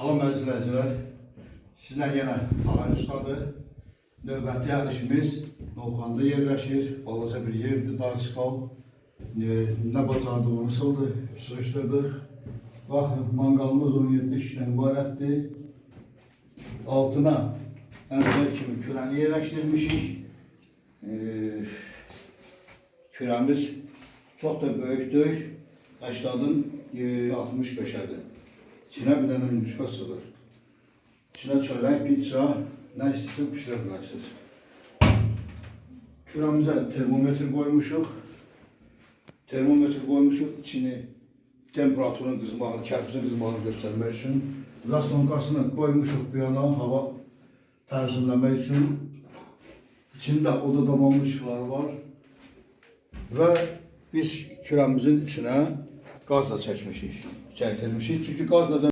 Salam əzizləyicilər, sizlə yenə Ağay Ustadır. Növbəti yerleşimiz Novxanda yerləşir. Balaca bir yerdir, dar çıxal. Nə bacardığını nasıldır, sığışdırdıq. Baxın, mangalımız 17 kişiden ibarətdir. Altına əvvəl kimi kürəni yerləşdirmişik. Kürəmiz çox da böyükdür. 80'ın 65'ədir. İçine bir dənə yumuşka sığır. İçine çörək, pizza, nə istəyirsə pişirə bilərsiniz. Kürəmizə termometr koymuşuq. Termometr koymuşuq. İçini temperaturun qızmağını, kərpizin qızmağını göstərmək üçün. Zaslonqasını koymuşuq bir yana hava tənzimləmək üçün. İçində odadamalı ışıqları var. Və biz kürəmizin içine gazla çəkmişik, çəkdirmişik. Çünki qaz neden